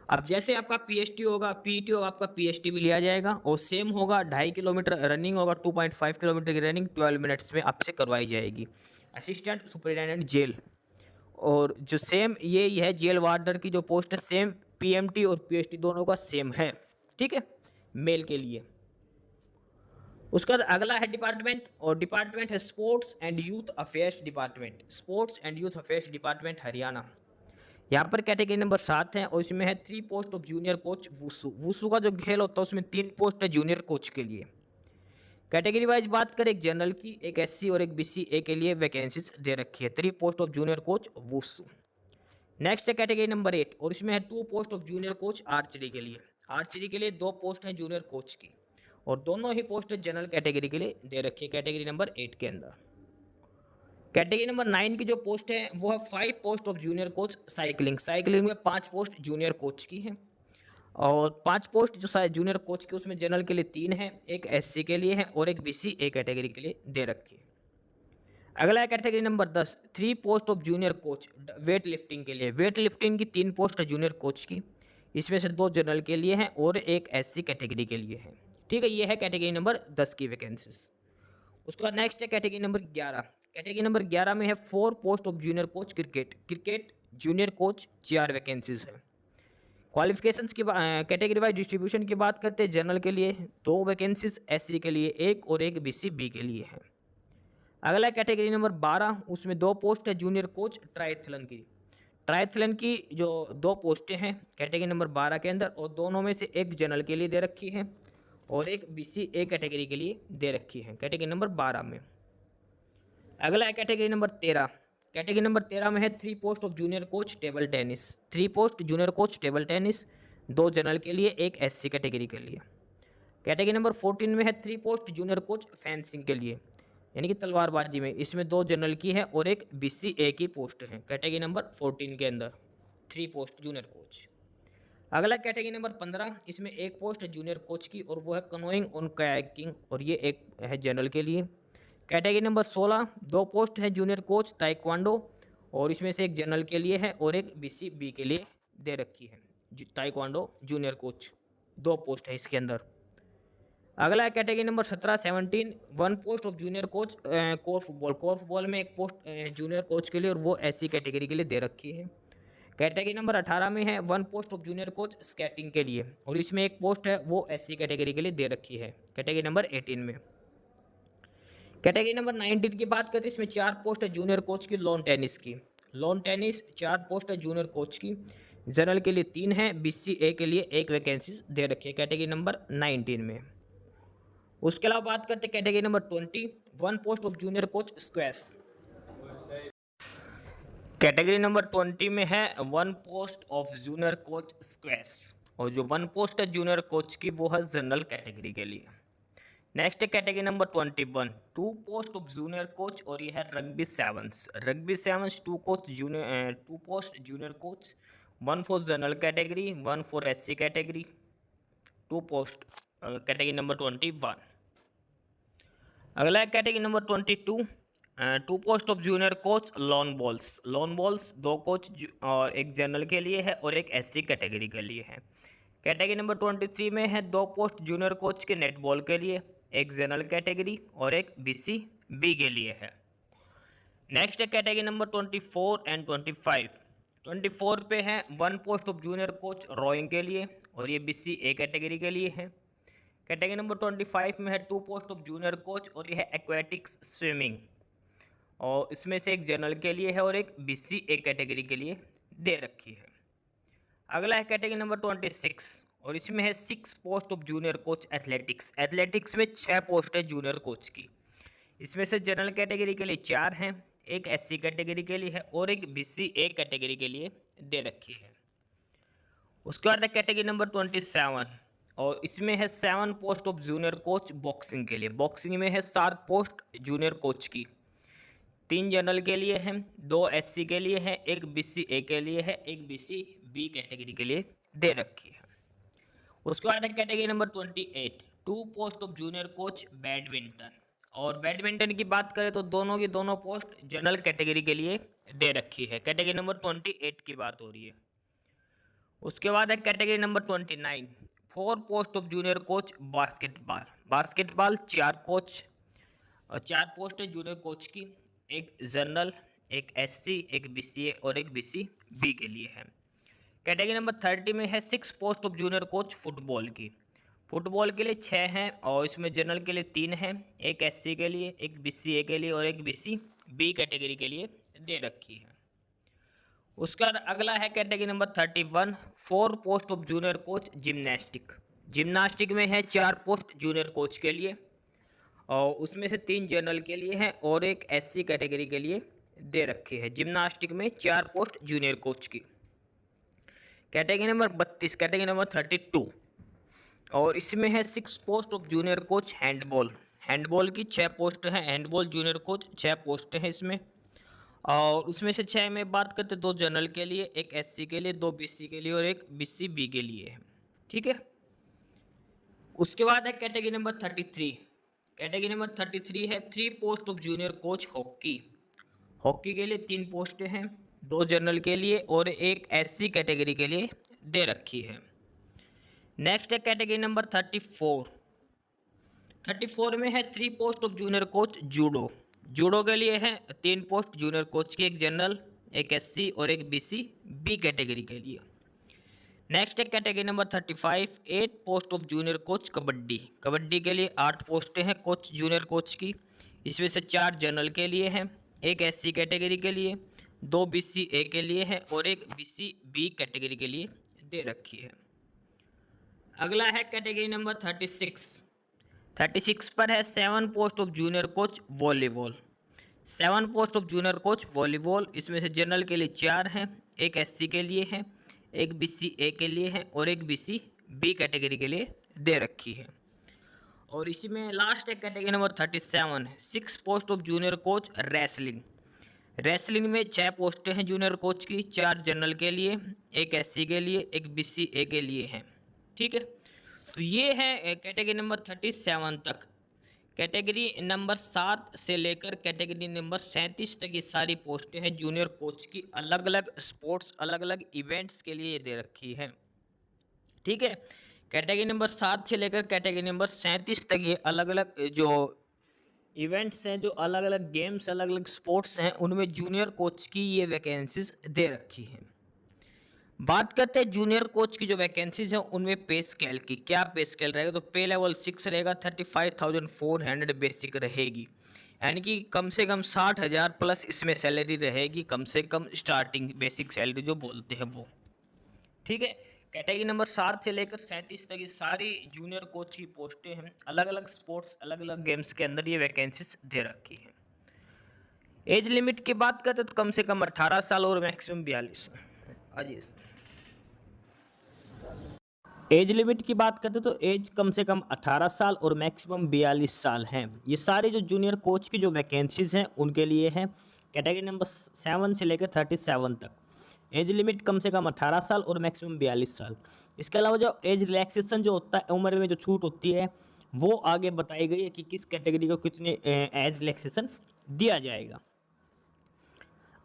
अब जैसे आपका पीएसटी होगा, पीईटी होगा, आपका पीएसटी भी लिया जाएगा और सेम होगा। 2.5 किलोमीटर रनिंग होगा, 2.5 किलोमीटर की रनिंग 12 मिनट्स में आपसे करवाई जाएगी। असिस्टेंट सुपरिटेंडेंट जेल, और जो सेम ये है जेल वार्डन की जो पोस्ट है, सेम पीएमटी और पीएसटी दोनों का सेम है। ठीक है, मेल के लिए। उसका अगला है डिपार्टमेंट, और डिपार्टमेंट है sports and youth affairs department. Sports and youth affairs department Haryana. यहाँ पर कैटेगरी नंबर 7 है और इसमें है 3 पोस्ट ऑफ जूनियर कोच वुसु। वुसु का जो खेल होता है उसमें 3 पोस्ट है जूनियर कोच के लिए। कैटेगरी वाइज बात करें, एक जनरल की, एक एससी और एक बीसीए के लिए वैकेंसीज दे रखी है। 3 post of junior coach wushu. Next है कैटेगरी नंबर 8 और इसमें है 2 post of junior coach archery के लिए। आर्चरी के लिए 2 पोस्ट हैं जूनियर कोच की, और दोनों ही पोस्ट जनरल कैटेगरी के लिए दे रखी है कैटेगरी नंबर 8 के अंदर। कैटेगरी नंबर 9 की जो पोस्ट है वो है 5 post of junior coach cycling. Cycling में 5 पोस्ट जूनियर कोच की है, और 5 पोस्ट जो जूनियर कोच की उसमें जनरल के लिए 3 है, एक एससी के लिए है और एक बीसीए कैटेगरी के लिए दे रखी है। अगला है category number 10, 3 post of junior coach weight lifting के लिए। वेट लिफ्टिंग की 3 पोस्ट है जूनियर कोच की, इसमें से 2 जनरल के लिए हैं और एक एससी कैटेगरी के लिए है। ठीक है, ये है कैटेगरी नंबर 10 की वैकेंसीज। उसके बाद नेक्स्ट है कैटेगरी नंबर 11। कैटेगरी नंबर 11 में है 4 post of junior coach cricket. Cricket junior coach 4 vacancies है। क्वालिफिकेशंस की कैटेगरी वाइज डिस्ट्रीब्यूशन की बात करते हैं, जनरल के लिए 2 वैकेंसीज, एससी के लिए 1 और एक बीसीबी के लिए है। अगला कैटेगरी नंबर 12, उसमें 2 पोस्ट है जूनियर कोच ट्रायथलन की। ट्रायथलन की जो 2 पोस्टें हैं कैटेगरी नंबर 12 के अंदर, और दोनों में से एक जनरल के लिए दे रखी है और एक बीसीए कैटेगरी के लिए दे रखी है कैटेगरी नंबर 12 में। अगला है कैटेगरी नंबर 13। कैटेगरी नंबर 13 में है 3 post of junior coach table tennis. 3 post junior coach table tennis, 2 general के लिए, एक एससी कैटेगरी के लिए। कैटेगरी नंबर 14 में है 3 पोस्ट जूनियर कोच फेंसिंग के लिए, यानी कि तलवारबाजी में, इसमें 2 जनरल की है और एक बीसीए की पोस्ट है कैटेगरी नंबर 14 के अंदर, 3 पोस्ट जूनियर कोच। अगला कैटेगरी नंबर 15, इसमें 1 पोस्ट है जूनियर कोच की और वो है कनोइंग ऑन कयाकिंग, और ये एक है जनरल के लिए। कैटेगरी नंबर 16, 2 पोस्ट है जूनियर कोच ताइक्वांडो, और इसमें से एक जनरल के लिए है और एक बीसीबी के लिए दे रखी है। ताइक्वांडो जूनियर कोच 2 पोस्ट है इसके अंदर। अगला है category number 17, 17, 1 post of junior coach core football. Core football में 1 पोस्ट जूनियर कोच के लिए और वो एससी कैटेगरी के लिए दे रखी है। कैटेगरी नंबर 18 में है 1 post of junior coach skating के लिए, और इसमें 1 पोस्ट है वो एससी कैटेगरी के लिए दे रखी है कैटेगरी नंबर 18 में। कैटेगरी नंबर 19 की बात करते हैं, इसमें 4 पोस्ट है जूनियर कोच की लॉन टेनिस की। लॉन टेनिस 4 पोस्ट है जूनियर कोच की, जनरल के लिए 3 है, बीसीए के लिए 1 वैकेंसी दे रखी है कैटेगरी नंबर 19 में। उसके अलावा बात करते हैं category number 20, 1 post of junior coach squash. Category number 20 में है 1 post of junior coach squash, और जो 1 पोस्ट है जूनियर कोच की वो है जनरल कैटेगरी के लिए। नेक्स्ट है category number 21, 2 post of junior coach, और ये है rugby sevens. Rugby sevens 2 post junior coach, 1 for general category, 1 for SC category, 2 post category number 21। अगला है category number 22, 2 post of junior coach lawn balls. Lawn balls 2 coach और एक जनरल के लिए है और एक एससी कैटेगरी के लिए है। कैटेगरी नंबर 23 में है 2 पोस्ट जूनियर कोच के नेटबॉल के लिए, एक जनरल कैटेगरी और एक बीसीबी के लिए है। नेक्स्ट है कैटेगरी नंबर 24 एंड 25। 24 पे है 1 post of junior coach rowing के लिए, और ये बीसीए कैटेगरी के लिए है। कैटेगरी नंबर 25 में है 2 पोस्ट ऑफ जूनियर कोच और यह है एक्वेटिक्स स्विमिंग, और इसमें से एक जनरल के लिए है और एक BCA कैटेगरी के लिए दे रखी है। अगला है कैटेगरी नंबर 26 और इसमें है 6 post of junior coach athletics. Athletics में 6 पोस्ट है जूनियर कोच की। इसमें से जनरल कैटेगरी के लिए 4 हैं, एक SC कैटेगरी के लिए है और एक BCA कैटेगरी के लिए दे रखी है। उसके बाद है कैटेगरी नंबर 27 और इसमें है 7 post of junior coach boxing के लिए। बॉक्सिंग में है 7 पोस्ट जूनियर कोच की, 3 जनरल के लिए हैं, 2 SC के लिए है, एक BCA के लिए है, एक BCB कैटेगरी के लिए दे रखी है। उसके बाद है category number 28 2 post of junior coach badminton, और बैडमिंटन की बात करें तो दोनों की दोनों पोस्ट जनरल कैटेगरी के लिए दे रखी है। कैटेगरी नंबर 28 की बात हो रही है। उसके बाद है category number 29 4 post of junior coach basketball. Basketball 4 coach और 4 पोस्ट है जूनियर कोच की, एक जनरल, एक SC, एक BCA और एक BCB के लिए है। कैटेगरी नंबर 30 में है 6 post of junior coach football की। फुटबॉल के लिए 6 हैं और इसमें जनरल के लिए 3 हैं, एक SC के लिए, एक BCA के लिए और एक BCB कैटेगरी के लिए दे रखी है। उसके बाद अगला है category number 31 4 post of junior coach gymnastic. Gymnastic में है 4 पोस्ट जूनियर कोच के लिए और उसमें से 3 जनरल के लिए हैं और एक SC कैटेगरी के लिए दे रखी है। जिम्नास्टिक में 4 पोस्ट जूनियर कोच की। कैटेगरी नंबर 32 कैटेगरी नंबर 32 और इसमें है 6 post of junior coach handball. Handball की 6 पोस्ट हैं, हैंडबॉल जूनियर कोच 6 पोस्ट हैं इसमें, और उसमें से 6 में बात करते 2 जनरल के लिए, एक SC के लिए, 2 BC के लिए और एक BCB के लिए है। ठीक है। उसके बाद है कैटेगरी नंबर 33। कैटेगरी नंबर 33 है 3 post of junior coach hockey. Hockey के लिए 3 पोस्ट हैं, 2 जनरल के लिए और एक SC कैटेगरी के लिए दे रखी है। नेक्स्ट है कैटेगरी नंबर 34। 34 में है 3 post of junior coach judo. Judo के लिए है 3 पोस्ट जूनियर कोच की, एक जनरल, एक SC और एक BCB कैटेगरी के लिए। नेक्स्ट है category number 35 8 post of junior coach kabaddi. Kabaddi के लिए 8 पोस्टें हैं कोच जूनियर कोच की, इसमें से 4 जनरल के लिए हैं, एक SC कैटेगरी के लिए, 2 BCA के लिए है और एक BCB कैटेगरी के लिए दे रखी है। अगला है कैटेगरी नंबर 36। 36 पर है 7 post of junior coach volleyball. 7 post of junior coach volleyball, इसमें से जनरल के लिए 4 हैं, एक SC के लिए है, एक BCA के लिए है और एक BCB कैटेगरी के लिए दे रखी है। और इसी में लास्ट है category number 37 6 post of junior coach wrestling. Wrestling में 6 पोस्टें हैं जूनियर कोच की, 4 जनरल के लिए, एक SC के लिए, एक BCA के लिए हैं। ठीक है। तो ये है कैटेगरी नंबर 37 तक। कैटेगरी नंबर 7 से लेकर कैटेगरी नंबर 37 तक ये सारी पोस्टें हैं जूनियर कोच की, अलग अलग स्पोर्ट्स, अलग अलग इवेंट्स के लिए दे रखी है। ठीक है। कैटेगरी नंबर 7 से लेकर कैटेगरी नंबर 37 तक ये अलग अलग जो इवेंट्स हैं, जो अलग अलग गेम्स, अलग अलग स्पोर्ट्स हैं, उनमें जूनियर कोच की ये वैकेंसीज दे रखी हैं। बात करते हैं जूनियर कोच की जो वैकेंसीज हैं उनमें पे स्केल की। क्या पे स्केल रहेगा? तो पे लेवल 6 रहेगा, 35,400 बेसिक रहेगी, यानी कि कम से कम 60,000 प्लस इसमें सैलरी रहेगी, कम से कम स्टार्टिंग बेसिक सैलरी जो बोलते हैं वो। ठीक है। कैटेगरी नंबर 7 से लेकर 37 तक ये सारी जूनियर कोच की पोस्टें हैं, अलग अलग स्पोर्ट्स, अलग अलग गेम्स के अंदर ये वैकेंसीज दे रखी हैं। एज लिमिट की बात करते तो कम से कम 18 साल और मैक्सिमम 42। एज लिमिट की बात करते तो एज कम से कम 18 साल और मैक्सिमम 42 साल हैं। ये सारे जो जूनियर कोच की जो वैकेंसीज हैं उनके लिए हैं कैटेगरी नंबर 7 से लेकर 37 तक। एज लिमिट कम से कम 18 साल और मैक्सिमम 42 साल। इसके अलावा जो एज रिलैक्सेशन जो होता है, उम्र में जो छूट होती है, वो आगे बताई गई है कि किस कैटेगरी को कितने एज रिलैक्सेशन दिया जाएगा।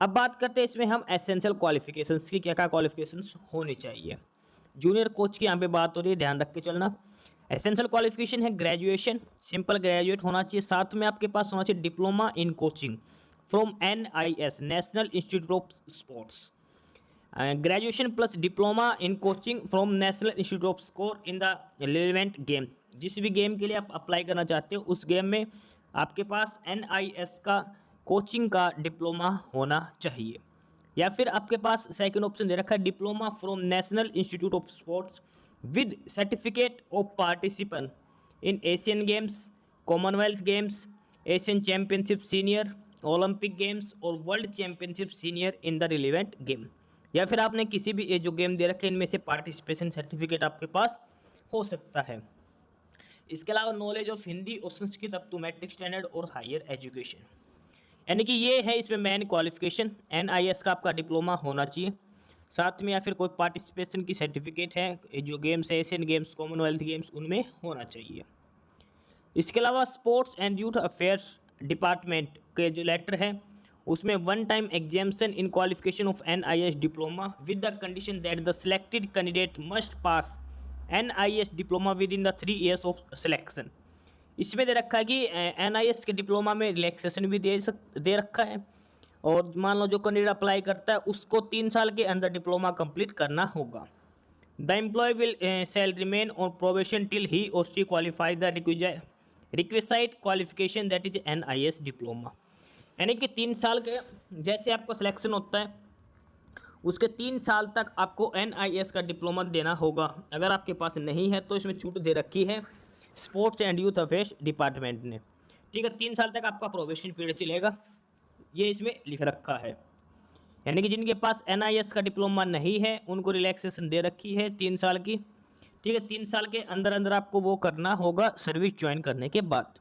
अब बात करते हैं इसमें हम एसेंशियल क्वालिफिकेशंस की, क्या क्या क्वालिफिकेशंस होनी चाहिए। जूनियर कोच की यहाँ पे बात हो रही है, ध्यान रख के चलना। एसेंशियल क्वालिफिकेशन है ग्रेजुएशन, सिंपल ग्रेजुएट होना चाहिए, साथ में आपके पास होना चाहिए diploma in coaching from NIS national institute of sports. Graduation plus diploma in coaching from national institute of sport in the relevant game जिस भी गेम के लिए आप अप्लाई करना चाहते हो उस गेम में आपके पास NIS का कोचिंग का डिप्लोमा होना चाहिए। या फिर आपके पास सेकंड ऑप्शन दे रखा है diploma from national institute of sports with certificate of participant in Asian games, commonwealth games, Asian championship senior, Olympic games और world championship senior in the relevant game. या फिर आपने किसी भी ये जो गेम दे रखे हैं इनमें से पार्टिसिपेशन सर्टिफिकेट आपके पास हो सकता है। इसके अलावा नॉलेज ऑफ हिंदी और Sanskrit up to matric standard और हायर एजुकेशन, यानी कि ये है इसमें मेन क्वालिफिकेशन। NIS का आपका डिप्लोमा होना चाहिए, साथ में या फिर कोई पार्टिसिपेशन की सर्टिफिकेट है जो गेम्स है एशियन गेम्स, कॉमनवेल्थ गेम्स उनमें होना चाहिए। इसके अलावा sports and youth affairs department के जो लेटर है उसमें one time examination in qualification of NIS diploma with the condition that the selected candidate must pass NIS diploma with in the 3 years of selection. इसमें दे रखा है कि NIS के डिप्लोमा में रिलैक्सेशन भी दे रखा है, और मान लो जो कैंडिडेट अप्लाई करता है उसको 3 साल के अंदर डिप्लोमा कंप्लीट करना होगा। The employ will shall remain on probation till he और she qualify the requisite qualification that is NIS diploma, यानी कि 3 साल के जैसे आपका सिलेक्शन होता है उसके 3 साल तक आपको NIS का डिप्लोमा देना होगा। अगर आपके पास नहीं है तो इसमें छूट दे रखी है sports and youth affairs department ने, ठीक है। 3 साल तक आपका प्रोबेशन पीरियड चलेगा, ये इसमें लिख रखा है। यानी कि जिनके पास NIS का डिप्लोमा नहीं है उनको रिलैक्सेशन दे रखी है 3 साल की, ठीक है। 3 साल के अंदर अंदर आपको वो करना होगा सर्विस ज्वाइन करने के बाद।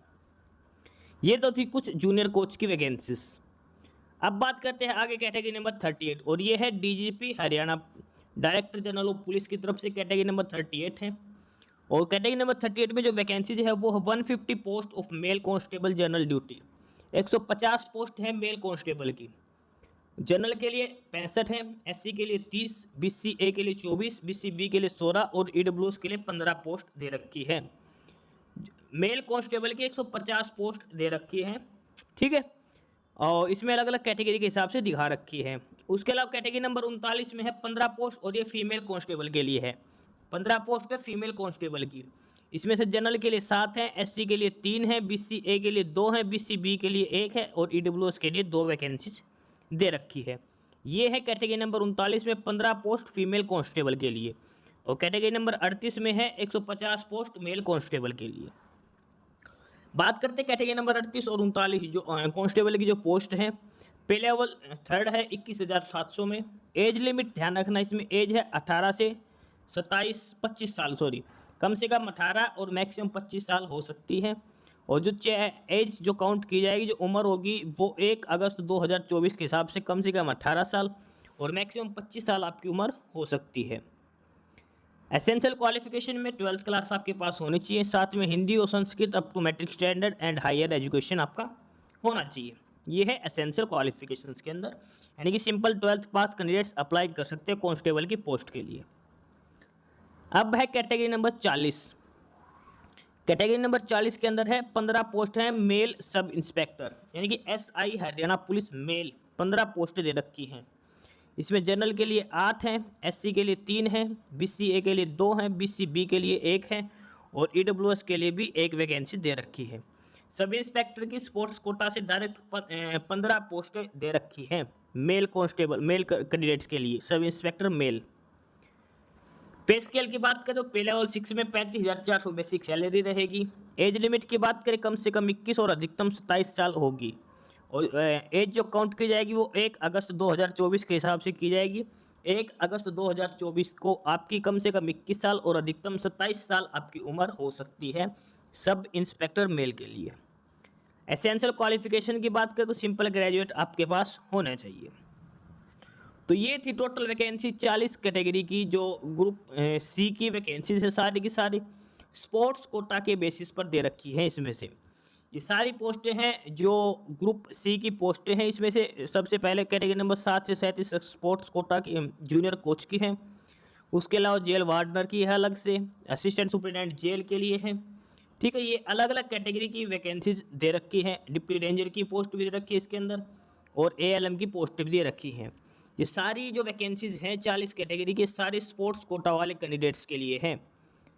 ये तो थी कुछ जूनियर कोच की वैकेंसीज। अब बात करते हैं आगे कैटेगरी नंबर 38, और ये है DGP Haryana, director general of police की तरफ से कैटेगरी नंबर 38 है। और कैटेगरी नंबर 38 में जो वैकेंसीज है वो 150 post of male constable general duty, 150 post है मेल कांस्टेबल की। जनरल के लिए 65 है, SC के लिए 30, BCA के लिए 24, BCB के लिए 16 और EWS के लिए 15 पोस्ट दे रखी है। मेल कांस्टेबल की 150 पोस्ट दे रखी है, ठीक है। और इसमें अलग अलग कैटेगरी के हिसाब से दिखा रखी है। उसके अलावा कैटेगरी नंबर 39 में है 15 पोस्ट, और ये फीमेल कांस्टेबल के लिए है। 15 पोस्ट है फीमेल कांस्टेबल की। इसमें से जनरल के लिए 7 हैं, SC के लिए 3 हैं, BCA के लिए 2 हैं, BCB के लिए 1 है और EWS के लिए 2 वैकेंसीज दे रखी है। ये है कैटेगरी नंबर 39 में 15 पोस्ट फीमेल कांस्टेबल के लिए। और कैटेगरी नंबर 38 में है 150 पोस्ट मेल कांस्टेबल के लिए। बात करते हैं कैटेगरी नंबर 38 और 39 जो कांस्टेबल की जो पोस्ट है। पे लेवल 3rd है 21,700 में। एज लिमिट ध्यान रखना, इसमें एज है 18 से 25 साल, कम से कम 18 और मैक्सिमम 25 साल हो सकती है। और जो एज जो काउंट की जाएगी, जो उम्र होगी वो 1 अगस्त 2024 के हिसाब से कम 18 साल और मैक्सिमम 25 साल आपकी उम्र हो सकती है। एसेंशियल क्वालिफिकेशन में 12th क्लास आपके पास होनी चाहिए, साथ में हिंदी और Sanskrit up to matric standard and higher education आपका होना चाहिए। ये है एसेंशियल क्वालिफिकेशंस के अंदर, यानी कि सिंपल 12th पास कैंडिडेट्स अप्लाई कर सकते हैं कांस्टेबल की पोस्ट के लिए। अब है कैटेगरी नंबर 40। कैटेगरी नंबर 40 के अंदर है 15 पोस्ट है मेल सब इंस्पेक्टर, यानी कि SI Haryana police male 15 post दे रखी हैं। इसमें जनरल के लिए 8 हैं, SC के लिए 3 हैं, BCA के लिए 2 हैं, BCB के लिए 1 है और EWS के लिए भी 1 वैकेंसी दे रखी है। सब इंस्पेक्टर की स्पोर्ट्स कोटा से डायरेक्ट 15 पोस्टें दे रखी हैं मेल कांस्टेबल मेल कैंडिडेट्स के लिए, सब इंस्पेक्टर मेल। पे स्केल की बात करें तो पे लेवल 6 में 35,400 बेसिक सैलरी रहेगी। एज लिमिट की बात करें कम से कम 21 और अधिकतम 27 साल होगी। और एज जो काउंट की जाएगी वो 1 अगस्त 2024 के हिसाब से की जाएगी। 1 अगस्त 2024 को आपकी कम से कम 21 साल और अधिकतम 27 साल आपकी उम्र हो सकती है सब इंस्पेक्टर मेल के लिए। एसेंशियल क्वालिफिकेशन की बात करें तो सिंपल ग्रेजुएट आपके पास होना चाहिए। तो ये थी टोटल वैकेंसी 40 कैटेगरी की, जो ग्रुप C की वैकेंसी है सारी की सारी स्पोर्ट्स कोटा के बेसिस पर दे रखी हैं। इसमें से ये सारी पोस्टें हैं जो ग्रुप C की पोस्टें हैं। इसमें से सबसे पहले कैटेगरी नंबर 7 से 37 स्पोर्ट्स कोटा की जूनियर कोच की हैं। उसके अलावा जेल वार्डनर की है अलग से, असिस्टेंट सुपरिटेंडेंट जेल के लिए है, ठीक है। ये अलग अलग कैटेगरी की वैकेंसीज दे रखी हैं। डिप्टी रेंजर की पोस्ट भी दे रखी है इसके अंदर और ALM की पोस्ट भी दे रखी हैं। ये सारी जो वैकेंसीज हैं 40 कैटेगरी के सारे स्पोर्ट्स कोटा वाले कैंडिडेट्स के लिए हैं।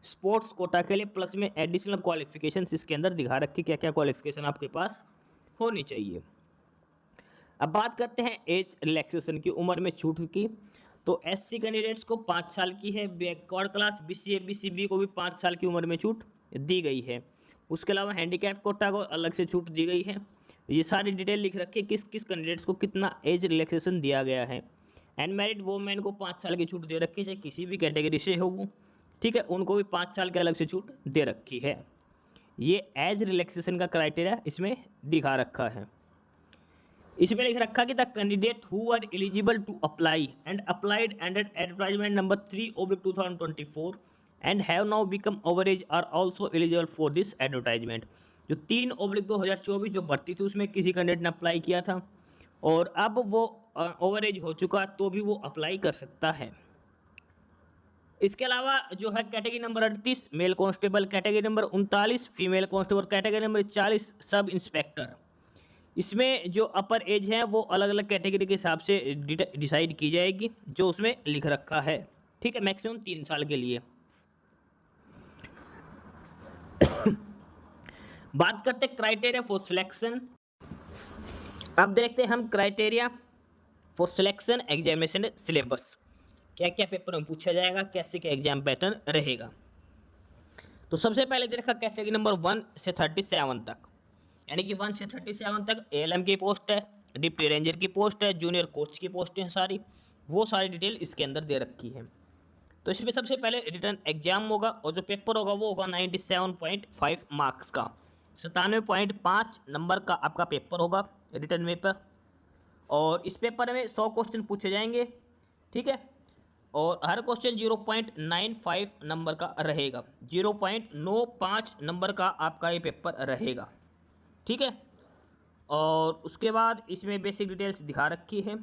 स्पोर्ट्स कोटा के लिए प्लस में एडिशनल क्वालिफिकेशंस इसके अंदर दिखा रखी, क्या क्या क्वालिफिकेशन आपके पास होनी चाहिए। अब बात करते हैं एज रिलैक्सेशन की, उम्र में छूट की। तो एससी कैंडिडेट्स को 5 साल की है, बैकवर्ड क्लास बीसीए बीसीबी को भी 5 साल की उम्र में छूट दी गई है। उसके अलावा हैंडीकैप कोटा को अलग से छूट दी गई है। ये सारी डिटेल लिख रखी है किस किस कैंडिडेट्स को कितना एज रिलैक्सेशन दिया गया है। अनमैरिड वोमेन को 5 साल की छूट दे रखी है, चाहे किसी भी कैटेगरी से हो वो, ठीक है, उनको भी 5 साल के अलग से छूट दे रखी है। ये एज रिलैक्सेशन का क्राइटेरिया इसमें दिखा रखा है। इसमें लिख रखा कि the candidate who are eligible to apply and applied under advertisement number 3/2024 and have now become over age are also eligible for this advertisement. जो 3/2024 जो भर्ती थी उसमें किसी कैंडिडेट ने अप्लाई किया था और अब वो ओवर एज हो चुका तो भी वो अप्लाई कर सकता है। इसके अलावा जो है category number 38 mail constable, category number 39 female constable, category number 40 sub inspector. इसमें जो अपर एज है वो अलग अलग कैटेगरी के हिसाब से डिसाइड की जाएगी, जो उसमें लिख रखा है, ठीक है, मैक्सिमम 3 साल के लिए। बात करते हैं क्राइटेरिया फॉर सिलेक्शन। अब देखते हैं हम criteria for selection examination syllabus, क्या क्या पेपर में पूछा जाएगा, कैसे क्या एग्जाम पैटर्न रहेगा। तो सबसे पहले दे रखा कैटेगरी नंबर 1 से 37 तक, यानी कि 1 से 37 तक एएलएम की पोस्ट है, डिप्टी रेंजर की पोस्ट है, जूनियर कोच की पोस्ट है, सारी वो सारी डिटेल इसके अंदर दे रखी है। तो इसमें सबसे पहले रिटर्न एग्जाम होगा और जो पेपर होगा वो होगा 97.5 मार्क्स का, 97.5 नंबर का आपका पेपर होगा रिटर्न पेपर। और इस पेपर में 100 क्वेश्चन पूछे जाएंगे, ठीक है, और हर क्वेश्चन 0.95 नंबर का रहेगा, 0.95 नंबर का आपका ये पेपर रहेगा, ठीक है। और उसके बाद इसमें बेसिक डिटेल्स दिखा रखी है।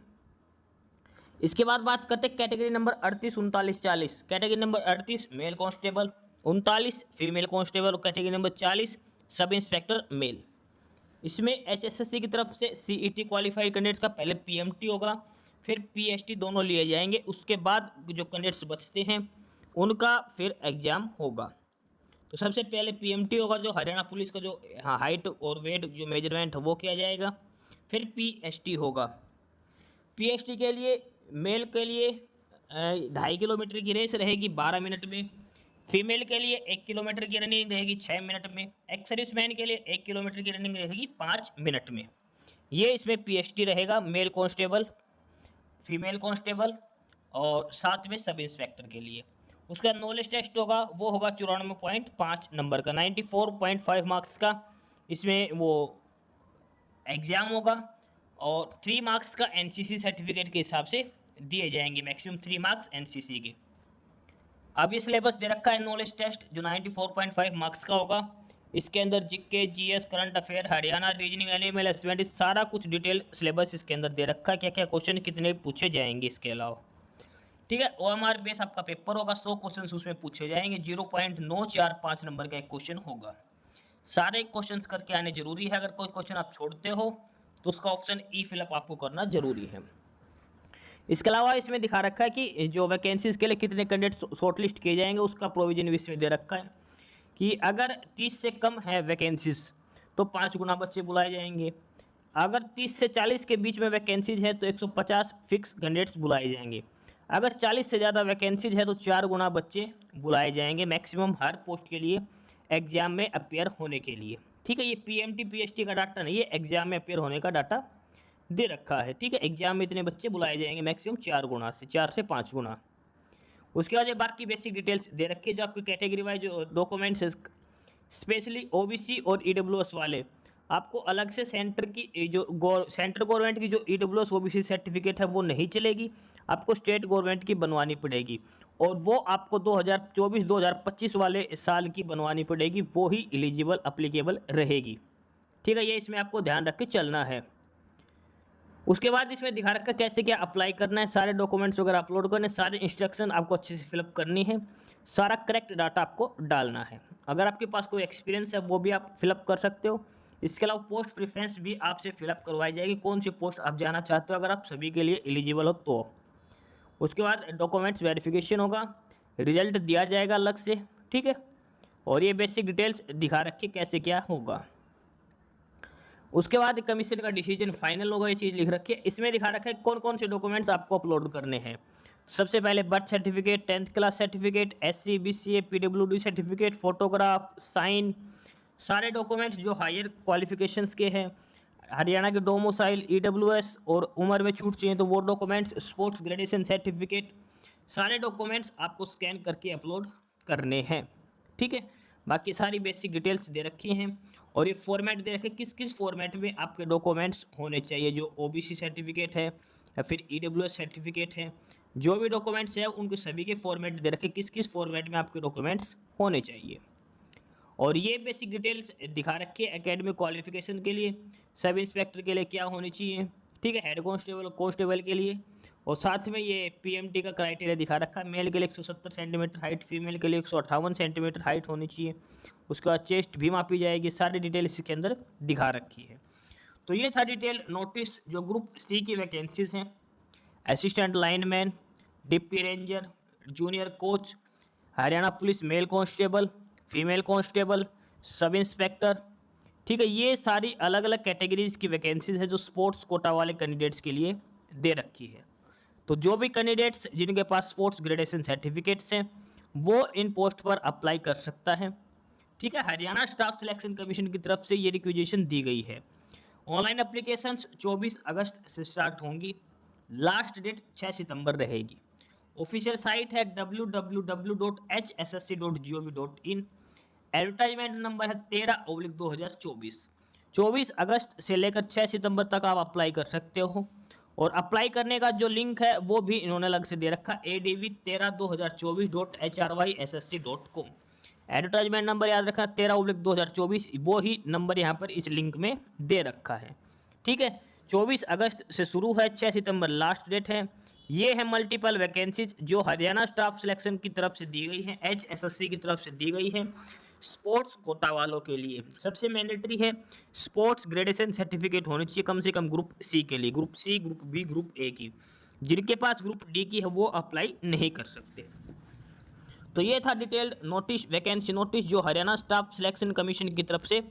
इसके बाद बात करते हैं category number 38, 39, 40। Category number 38 mail constable, 39 female constable और category number 40 sub inspector mail. इसमें एचएसएससी की तरफ से सीईटी क्वालिफाइड कैंडिडेट्स का पहले पीएमटी होगा, फिर पीएचटी दोनों लिए जाएंगे। उसके बाद जो कैंडिडेट्स बचते हैं उनका फिर एग्ज़ाम होगा। तो सबसे पहले पीएमटी होगा, जो हरियाणा पुलिस का जो हाइट और वेट जो मेजरमेंट वो किया जाएगा। फिर पीएचटी होगा, पीएचटी के लिए मेल के लिए 2.5 किलोमीटर की रेस रहेगी 12 मिनट में, फीमेल के लिए 1 किलोमीटर की रनिंग रहेगी 6 मिनट में, एक्स सर्विसमैन के लिए 1 किलोमीटर की रनिंग रहेगी 5 मिनट में। ये इसमें पीएचटी रहेगा मेल कांस्टेबल, फीमेल कांस्टेबल और साथ में सब इंस्पेक्टर के लिए। उसका नॉलेज टेस्ट होगा, वो होगा 94.5 नंबर का, 94.5 मार्क्स का इसमें वो एग्ज़ाम होगा। और 3 मार्क्स का एनसीसी सर्टिफिकेट के हिसाब से दिए जाएंगे, मैक्सिमम 3 मार्क्स एनसीसी के। अब ये सिलेबस दे रखा है नॉलेज टेस्ट जो 94.5 मार्क्स का होगा। इसके अंदर GK, GS, current affair, Haryana reasoning, animal husbandry, सारा कुछ डिटेल सिलेबस इसके अंदर दे रखा है, क्या क्या क्वेश्चन कितने पूछे जाएंगे इसके अलावा, ठीक है। ओएमआर बेस आपका पेपर होगा, 100 क्वेश्चन उसमें पूछे जाएंगे, 0.945 नंबर का एक क्वेश्चन होगा। सारे क्वेश्चंस करके आने जरूरी है, अगर कोई क्वेश्चन आप छोड़ते हो तो उसका ऑप्शन ई फिलअप आपको करना जरूरी है। इसके अलावा इसमें दिखा रखा है कि जो वैकेंसीज के लिए कितने कैंडिडेट शॉर्टलिस्ट किए जाएंगे, उसका प्रोविजन भी इसमें दे रखा है कि अगर 30 से कम है वैकेंसीज तो 5 गुना बच्चे बुलाए जाएंगे। अगर 30 से 40 के बीच में वैकेंसीज है तो 150 फिक्स कैंडिडेट्स बुलाए जाएंगे। अगर 40 से ज़्यादा वैकेंसीज है तो 4 गुना बच्चे बुलाए जाएंगे मैक्सिमम हर पोस्ट के लिए एग्जाम में अपेयर होने के लिए, ठीक है। ये पीएमटी पीएचटी का डाटा नहीं है, एग्जाम में अपेयर होने का डाटा दे रखा है, ठीक है। एग्जाम में इतने बच्चे बुलाए जाएंगे मैक्सिमम 4 गुना से 4 से 5 गुना। उसके बाद ये बाकी बेसिक डिटेल्स दे रखी है, जो आपकी कैटेगरी वाइज जो डॉक्यूमेंट्स स्पेशली ओबीसी और ईडब्ल्यूएस वाले आपको अलग से सेंटर की जो सेंट्रल गवर्नमेंट की जो ईडब्ल्यूएस ओबीसी सर्टिफिकेट है वो नहीं चलेगी, आपको स्टेट गवर्नमेंट की बनवानी पड़ेगी और वो आपको 2024-2025 वाले साल की बनवानी पड़ेगी, वो ही एलिजिबल अप्लीकेबल रहेगी, ठीक है। ये इसमें आपको ध्यान रख के चलना है। उसके बाद इसमें दिखा रखा कैसे क्या अप्लाई करना है, सारे डॉक्यूमेंट्स वगैरह अपलोड करने, सारे इंस्ट्रक्शन आपको अच्छे से फिलअप करनी है, सारा करेक्ट डाटा आपको डालना है। अगर आपके पास कोई एक्सपीरियंस है वो भी आप फिलअप कर सकते हो। इसके अलावा पोस्ट प्रेफरेंस भी आपसे फिलअप करवाई जाएगी, कौन सी पोस्ट आप जाना चाहते हो अगर आप सभी के लिए एलिजिबल हो तो। उसके बाद डॉक्यूमेंट्स वेरिफिकेशन होगा, रिजल्ट दिया जाएगा अलग से, ठीक है, और ये बेसिक डिटेल्स दिखा रखी कैसे क्या होगा। उसके बाद कमीशन का डिसीजन फाइनल होगा, ये चीज़ लिख रखी है। इसमें दिखा रखा है कौन कौन से डॉक्यूमेंट्स आपको अपलोड करने हैं। सबसे पहले birth certificate, 10th class certificate, SC BCA PWD certificate, photograph, sign, सारे डॉक्यूमेंट्स जो हायर क्वालिफिकेशंस के हैं, हरियाणा के डोमिसाइल, EWS और उम्र में छूट चाहिए तो वो डॉक्यूमेंट्स, स्पोर्ट्स ग्रेजुएशन सर्टिफिकेट, सारे डॉक्यूमेंट्स आपको स्कैन करके अपलोड करने हैं। ठीक है, बाकी सारी बेसिक डिटेल्स दे रखी हैं और ये फॉर्मेट दे रखे किस किस फॉर्मेट में आपके डॉक्यूमेंट्स होने चाहिए। जो OBC सर्टिफिकेट है या फिर EWS सर्टिफिकेट है, जो भी डॉक्यूमेंट्स है उनके सभी के फॉर्मेट दे रखे किस किस फॉर्मेट में आपके डॉक्यूमेंट्स होने चाहिए। और ये बेसिक डिटेल्स दिखा रखी है एकेडमिक क्वालिफिकेशन के लिए, सब इंस्पेक्टर के लिए क्या होनी चाहिए, ठीक है, हेड कांस्टेबल कांस्टेबल के लिए। और साथ में ये PMT का क्राइटेरिया दिखा रखा है, मेल के लिए 170 सेंटीमीटर हाइट, फीमेल के लिए 158 सेंटीमीटर हाइट होनी चाहिए। उसके बाद चेस्ट भी मापी जाएगी, सारी डिटेल इसके अंदर दिखा रखी है। तो ये था डिटेल नोटिस जो ग्रुप C की वैकेंसीज हैं। Assistant lineman, deputy ranger, junior coach, Haryana police mail constable, female constable, sub inspector, ठीक है, ये सारी अलग अलग कैटेगरीज की वैकेंसीज है जो स्पोर्ट्स कोटा वाले कैंडिडेट्स के लिए दे रखी है। तो जो भी कैंडिडेट्स जिनके पास स्पोर्ट्स ग्रेजुएशन सर्टिफिकेट्स हैं वो इन पोस्ट पर अप्लाई कर सकता है। ठीक है, हरियाणा स्टाफ सिलेक्शन कमीशन की तरफ से ये रिक्वेजिशन दी गई है। ऑनलाइन एप्लीकेशंस 24 अगस्त से स्टार्ट होंगी, लास्ट डेट 6 सितंबर रहेगी। ऑफिशियल साइट है www.hssc.gov.in। एडवर्टाइजमेंट नंबर है 13/2024। 24 अगस्त से लेकर 6 सितंबर तक आप अप्लाई कर सकते हो। और अप्लाई करने का जो लिंक है वो भी इन्होंने अलग से दे रखा, adv13/2024.hryssc.com। एडवर्टाइजमेंट नंबर याद रखना 13/2024, वो ही नंबर यहाँ पर इस लिंक में दे रखा है। ठीक है, 24 अगस्त से शुरू है, 6 सितंबर लास्ट डेट है। ये है मल्टीपल वैकेंसीज जो हरियाणा स्टाफ सिलेक्शन की तरफ से दी गई है, HSSC की तरफ से दी गई है स्पोर्ट्स कोटा वालों के लिए। सबसे मैंडेटरी है स्पोर्ट्स ग्रेजुएशन सर्टिफिकेट होनी चाहिए कम से कम ग्रुप C के लिए, group C, group B, group A की। जिनके पास ग्रुप D की है वो अप्लाई नहीं कर सकते। तो ये था डिटेल्ड नोटिस, वैकेंसी नोटिस जो हरियाणा स्टाफ सिलेक्शन कमीशन की तरफ से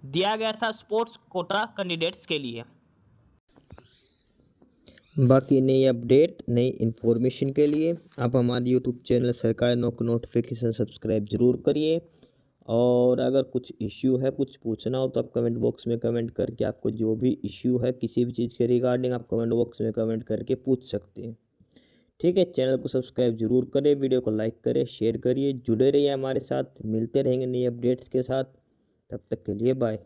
दिया गया था स्पोर्ट्स कोटा कैंडिडेट्स के लिए। बाकी नई अपडेट नई इन्फॉर्मेशन के लिए आप हमारे यूट्यूब चैनल सरकारी नौकरी नोटिफिकेशन सब्सक्राइब ज़रूर करिए। और अगर कुछ इश्यू है, कुछ पूछना हो तो आप कमेंट बॉक्स में कमेंट करके आपको जो भी इश्यू है किसी भी चीज़ के रिगार्डिंग आप कमेंट बॉक्स में कमेंट करके पूछ सकते हैं। ठीक है, चैनल को सब्सक्राइब जरूर करें, वीडियो को लाइक करें, शेयर करिए, जुड़े रहिए हमारे साथ। मिलते रहेंगे नई अपडेट्स के साथ, तब तक के लिए बाय।